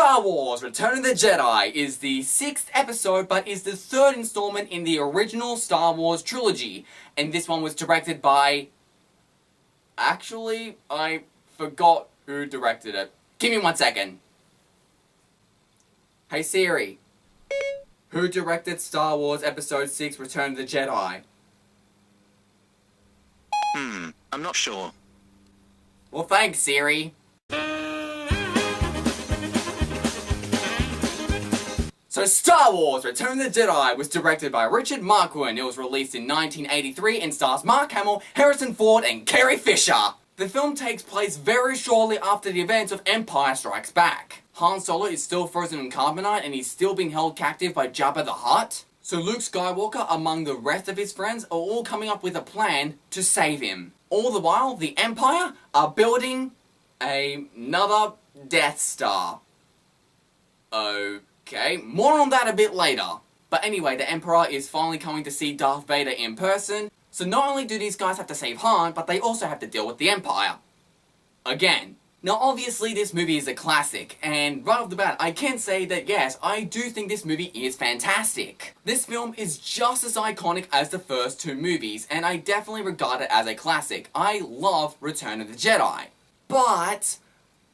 Star Wars Return of the Jedi is the 6th episode, but is the 3rd installment in the original Star Wars trilogy. And this one was directed by... Actually, I forgot who directed it. Give me 1 second. Hey Siri. Who directed Star Wars Episode 6 Return of the Jedi? I'm not sure. Well, thanks, Siri. So Star Wars Return of the Jedi was directed by Richard Marquand. It was released in 1983 and stars Mark Hamill, Harrison Ford and Carrie Fisher. The film takes place very shortly after the events of Empire Strikes Back. Han Solo is still frozen in carbonite and he's still being held captive by Jabba the Hutt. So Luke Skywalker, among the rest of his friends, are all coming up with a plan to save him. All the while, the Empire are building another Death Star. Okay, more on that a bit later. But anyway, the Emperor is finally coming to see Darth Vader in person. So not only do these guys have to save Han, but they also have to deal with the Empire. Again. Now obviously this movie is a classic, and right off the bat I can say that yes, I do think this movie is fantastic. This film is just as iconic as the first two movies, and I definitely regard it as a classic. I love Return of the Jedi. But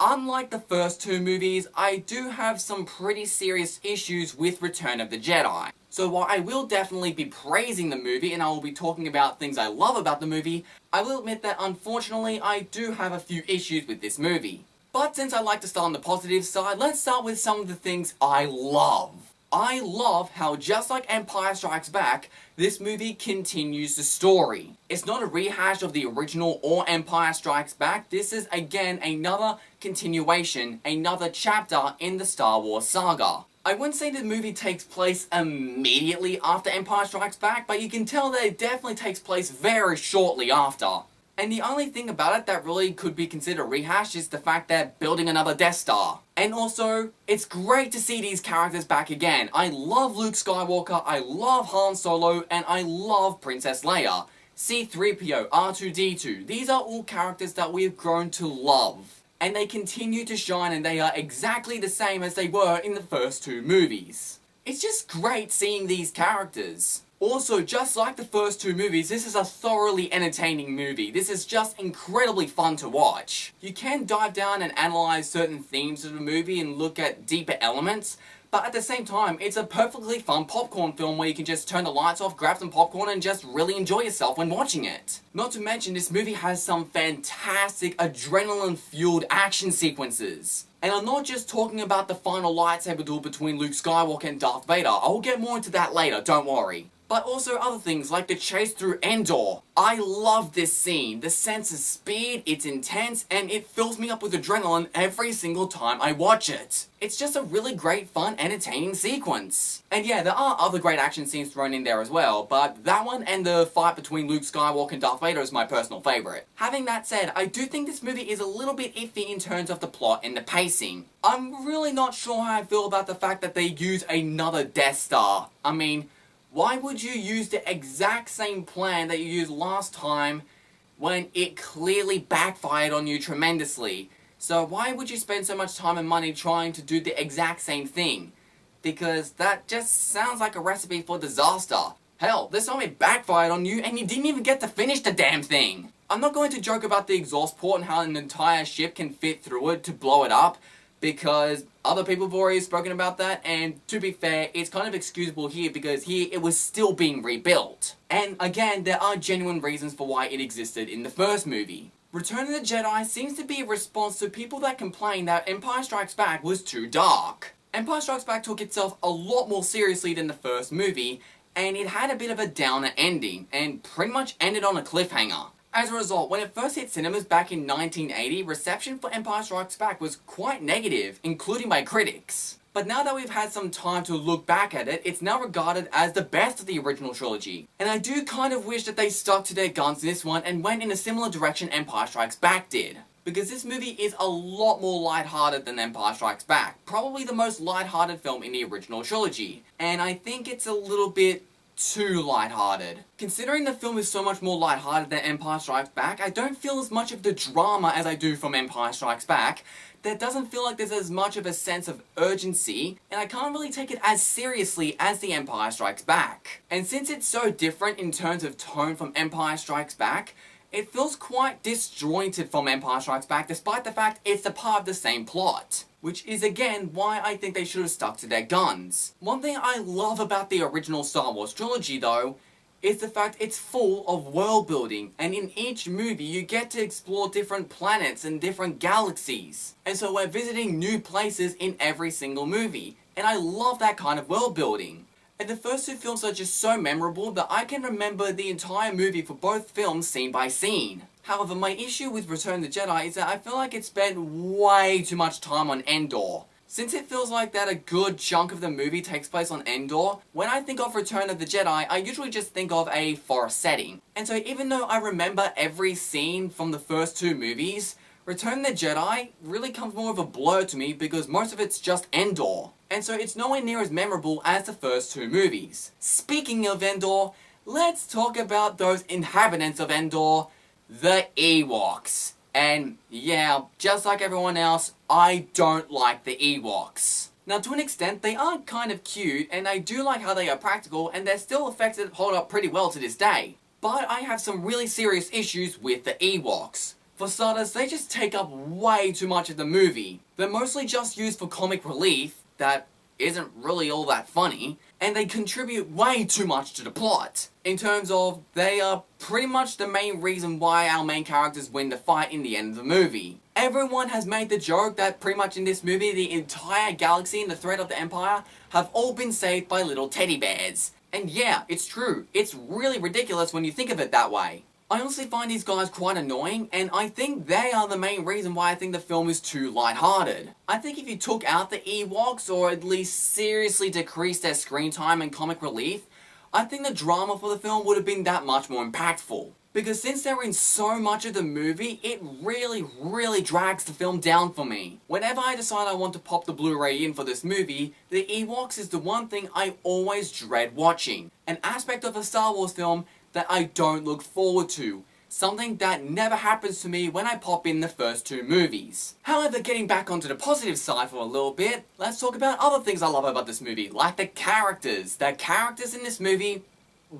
unlike the first two movies, I do have some pretty serious issues with Return of the Jedi. So while I will definitely be praising the movie and I will be talking about things I love about the movie, I will admit that unfortunately I do have a few issues with this movie. But since I like to start on the positive side, let's start with some of the things I love. I love how, just like Empire Strikes Back, this movie continues the story. It's not a rehash of the original or Empire Strikes Back. This is again another continuation, another chapter in the Star Wars saga. I wouldn't say the movie takes place immediately after Empire Strikes Back, but you can tell that it definitely takes place very shortly after. And the only thing about it that really could be considered a rehash is the fact they're building another Death Star. And also, it's great to see these characters back again. I love Luke Skywalker, I love Han Solo, and I love Princess Leia. C-3PO, R2-D2, these are all characters that we have grown to love. And they continue to shine, and they are exactly the same as they were in the first two movies. It's just great seeing these characters. Also, just like the first two movies, this is a thoroughly entertaining movie. This is just incredibly fun to watch. You can dive down and analyze certain themes of the movie and look at deeper elements, but at the same time, it's a perfectly fun popcorn film where you can just turn the lights off, grab some popcorn, and just really enjoy yourself when watching it. Not to mention, this movie has some fantastic adrenaline-fueled action sequences. And I'm not just talking about the final lightsaber duel between Luke Skywalker and Darth Vader. I'll get more into that later, don't worry. But also other things like the chase through Endor. I love this scene. The sense of speed, it's intense, and it fills me up with adrenaline every single time I watch it. It's just a really great, fun, entertaining sequence. And yeah, there are other great action scenes thrown in there as well, but that one and the fight between Luke Skywalker and Darth Vader is my personal favourite. Having that said, I do think this movie is a little bit iffy in terms of the plot and the pacing. I'm really not sure how I feel about the fact that they use another Death Star. I mean, why would you use the exact same plan that you used last time when it clearly backfired on you tremendously? So why would you spend so much time and money trying to do the exact same thing? Because that just sounds like a recipe for disaster. Hell, this time it backfired on you and you didn't even get to finish the damn thing. I'm not going to joke about the exhaust port and how an entire ship can fit through it to blow it up, because other people have already spoken about that, and to be fair, it's kind of excusable here because here it was still being rebuilt. And again, there are genuine reasons for why it existed in the first movie. Return of the Jedi seems to be a response to people that complain that Empire Strikes Back was too dark. Empire Strikes Back took itself a lot more seriously than the first movie, and it had a bit of a downer ending, and pretty much ended on a cliffhanger. As a result, when it first hit cinemas back in 1980, reception for Empire Strikes Back was quite negative, including by critics. But now that we've had some time to look back at it, it's now regarded as the best of the original trilogy. And I do kind of wish that they stuck to their guns in this one and went in a similar direction Empire Strikes Back did. Because this movie is a lot more lighthearted than Empire Strikes Back. Probably the most lighthearted film in the original trilogy. And I think it's a little bit too lighthearted. Considering the film is so much more lighthearted than Empire Strikes Back, I don't feel as much of the drama as I do from Empire Strikes Back. There doesn't feel like there's as much of a sense of urgency, and I can't really take it as seriously as The Empire Strikes Back. And since it's so different in terms of tone from Empire Strikes Back, it feels quite disjointed from Empire Strikes Back, despite the fact it's a part of the same plot. Which is again why I think they should have stuck to their guns. One thing I love about the original Star Wars trilogy though, is the fact it's full of world building, and in each movie you get to explore different planets and different galaxies. And so we're visiting new places in every single movie, and I love that kind of world building. And the first two films are just so memorable that I can remember the entire movie for both films scene by scene. However, my issue with Return of the Jedi is that I feel like it spent way too much time on Endor. Since it feels like that a good chunk of the movie takes place on Endor, when I think of Return of the Jedi, I usually just think of a forest setting. And so even though I remember every scene from the first two movies, Return of the Jedi really comes more of a blur to me because most of it's just Endor. And so it's nowhere near as memorable as the first two movies. Speaking of Endor, let's talk about those inhabitants of Endor, the Ewoks. And yeah, just like everyone else, I don't like the Ewoks. Now to an extent, they are kind of cute, and I do like how they are practical, and they're still effects that hold up pretty well to this day. But I have some really serious issues with the Ewoks. For starters, they just take up way too much of the movie. They're mostly just used for comic relief, that isn't really all that funny, and they contribute way too much to the plot. In terms of, they are pretty much the main reason why our main characters win the fight in the end of the movie. Everyone has made the joke that pretty much in this movie, the entire galaxy and the threat of the Empire have all been saved by little teddy bears. And yeah, it's true. It's really ridiculous when you think of it that way. I honestly find these guys quite annoying, and I think they are the main reason why I think the film is too lighthearted. I think if you took out the Ewoks, or at least seriously decreased their screen time and comic relief, I think the drama for the film would have been that much more impactful. Because since they're in so much of the movie, it really drags the film down for me. Whenever I decide I want to pop the Blu-ray in for this movie, the Ewoks is the one thing I always dread watching. An aspect of a Star Wars film that I don't look forward to. Something that never happens to me when I pop in the first two movies. However, getting back onto the positive side for a little bit, let's talk about other things I love about this movie, like the characters. The characters in this movie,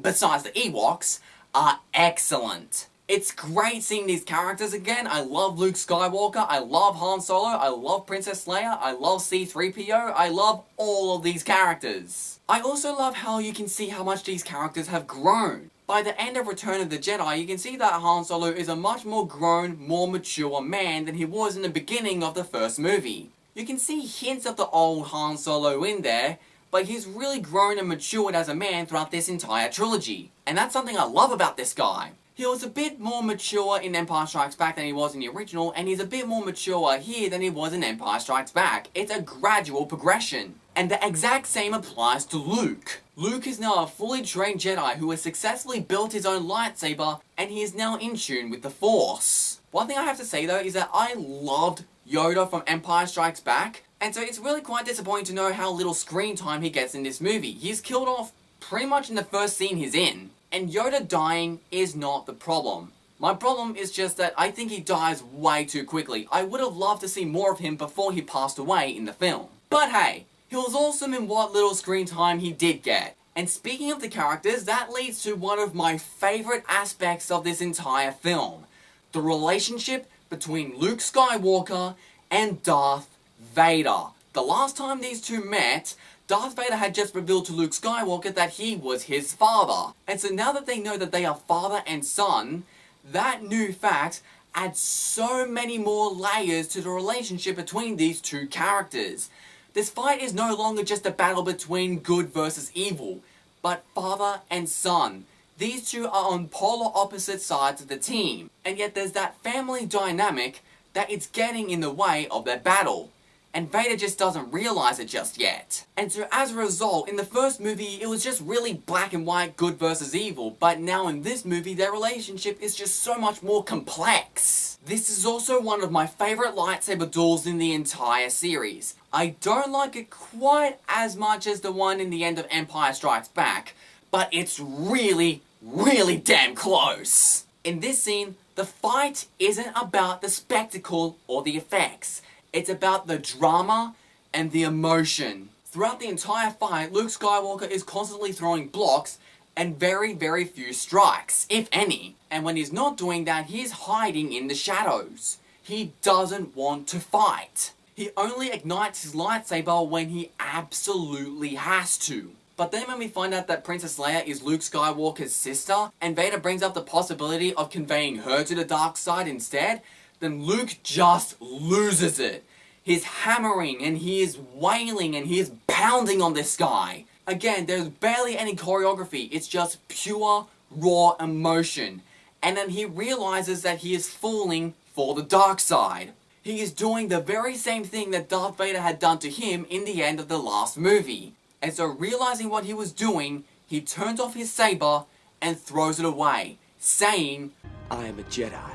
besides the Ewoks, are excellent. It's great seeing these characters again. I love Luke Skywalker, I love Han Solo, I love Princess Leia, I love C-3PO, I love all of these characters. I also love how you can see how much these characters have grown. By the end of Return of the Jedi, you can see that Han Solo is a much more grown, more mature man than he was in the beginning of the first movie. You can see hints of the old Han Solo in there, but he's really grown and matured as a man throughout this entire trilogy. And that's something I love about this guy. He was a bit more mature in Empire Strikes Back than he was in the original, and he's a bit more mature here than he was in Empire Strikes Back. It's a gradual progression. And the exact same applies to Luke. Luke is now a fully trained Jedi who has successfully built his own lightsaber, and he is now in tune with the Force. One thing I have to say though is that I loved Yoda from Empire Strikes Back, and so it's really quite disappointing to know how little screen time he gets in this movie. He's killed off pretty much in the first scene he's in. And Yoda dying is not the problem. My problem is just that I think he dies way too quickly. I would have loved to see more of him before he passed away in the film. But hey, he was awesome in what little screen time he did get. And speaking of the characters, that leads to one of my favourite aspects of this entire film. The relationship between Luke Skywalker and Darth Vader. The last time these two met, Darth Vader had just revealed to Luke Skywalker that he was his father. And so now that they know that they are father and son, that new fact adds so many more layers to the relationship between these two characters. This fight is no longer just a battle between good versus evil, but father and son. These two are on polar opposite sides of the team, and yet there's that family dynamic that it's getting in the way of their battle. And Vader just doesn't realize it just yet. And so as a result, in the first movie, it was just really black and white, good versus evil. But now in this movie, their relationship is just so much more complex. This is also one of my favourite lightsaber duels in the entire series. I don't like it quite as much as the one in the end of Empire Strikes Back, but it's really, really damn close. In this scene, the fight isn't about the spectacle or the effects. It's about the drama and the emotion. Throughout the entire fight, Luke Skywalker is constantly throwing blocks and very, very few strikes, if any. And when he's not doing that, he's hiding in the shadows. He doesn't want to fight. He only ignites his lightsaber when he absolutely has to. But then when we find out that Princess Leia is Luke Skywalker's sister, and Vader brings up the possibility of conveying her to the dark side instead, then Luke just loses it. He's hammering and he is wailing and he is pounding on this guy. Again, there's barely any choreography, it's just pure, raw emotion. And then he realizes that he is falling for the dark side. He is doing the very same thing that Darth Vader had done to him in the end of the last movie. And so realizing what he was doing, he turns off his saber and throws it away, saying, I am a Jedi,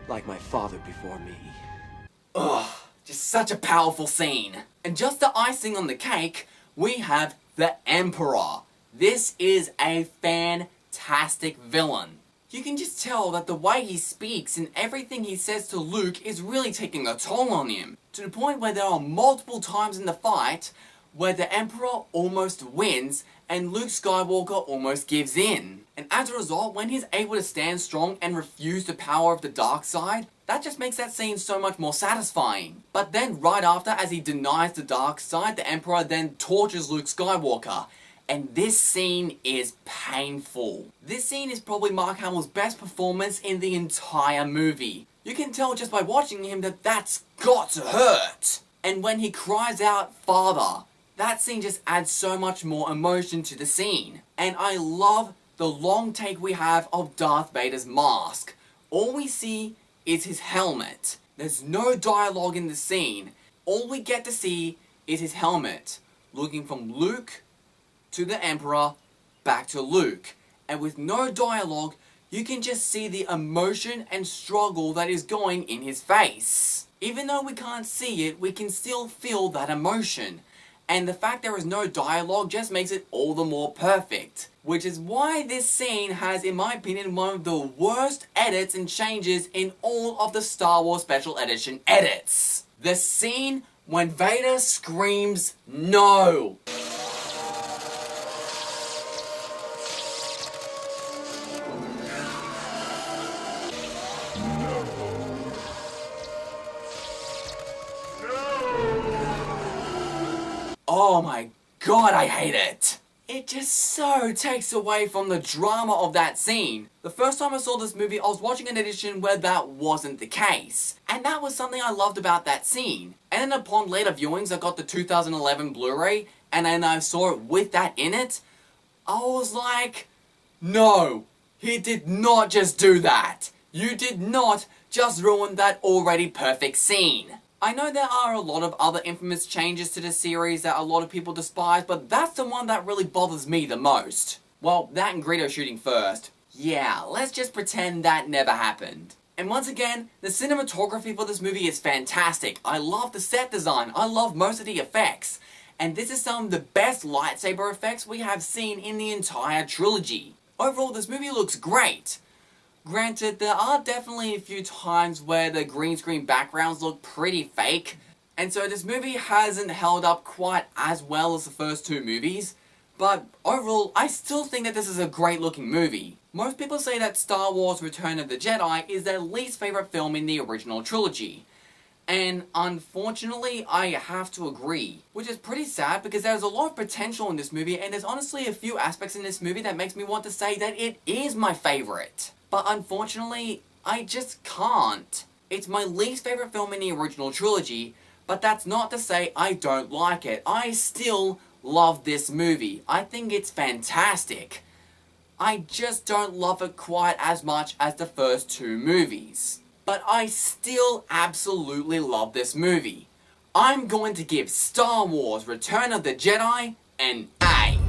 like my father before me. Ugh, just such a powerful scene. And just the icing on the cake, we have the Emperor. This is a fantastic villain. You can just tell that the way he speaks and everything he says to Luke is really taking a toll on him. To the point where there are multiple times in the fight where the Emperor almost wins and Luke Skywalker almost gives in. And as a result, when he's able to stand strong and refuse the power of the dark side, that just makes that scene so much more satisfying. But then right after, as he denies the dark side, the Emperor then tortures Luke Skywalker. And this scene is painful. This scene is probably Mark Hamill's best performance in the entire movie. You can tell just by watching him that that's got to hurt. And when he cries out, "Father," that scene just adds so much more emotion to the scene. And I love the long take we have of Darth Vader's mask. All we see is his helmet. There's no dialogue in the scene. All we get to see is his helmet, looking from Luke to the Emperor, back to Luke. And with no dialogue, you can just see the emotion and struggle that is going in his face. Even though we can't see it, we can still feel that emotion. And the fact there is no dialogue just makes it all the more perfect. Which is why this scene has, in my opinion, one of the worst edits and changes in all of the Star Wars Special Edition edits. The scene when Vader screams, "No!" Oh my god, I hate it! It just so takes away from the drama of that scene. The first time I saw this movie, I was watching an edition where that wasn't the case. And that was something I loved about that scene. And then upon later viewings, I got the 2011 Blu-ray, and then I saw it with that in it. I was like, no, he did not just do that. You did not just ruin that already perfect scene. I know there are a lot of other infamous changes to the series that a lot of people despise, but that's the one that really bothers me the most. Well, that and Greedo shooting first. Yeah, let's just pretend that never happened. And once again, the cinematography for this movie is fantastic. I love the set design, I love most of the effects. And this is some of the best lightsaber effects we have seen in the entire trilogy. Overall, this movie looks great. Granted, there are definitely a few times where the green screen backgrounds look pretty fake, and so this movie hasn't held up quite as well as the first two movies, but overall, I still think that this is a great looking movie. Most people say that Star Wars Return of the Jedi is their least favourite film in the original trilogy, and unfortunately, I have to agree, which is pretty sad because there's a lot of potential in this movie, and there's honestly a few aspects in this movie that makes me want to say that it is my favourite. But unfortunately, I just can't. It's my least favourite film in the original trilogy, but that's not to say I don't like it. I still love this movie. I think it's fantastic. I just don't love it quite as much as the first two movies. But I still absolutely love this movie. I'm going to give Star Wars Return of the Jedi an A.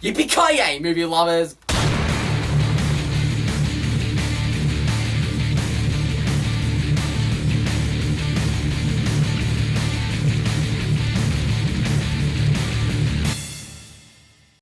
Yippee-ki-yay, movie lovers!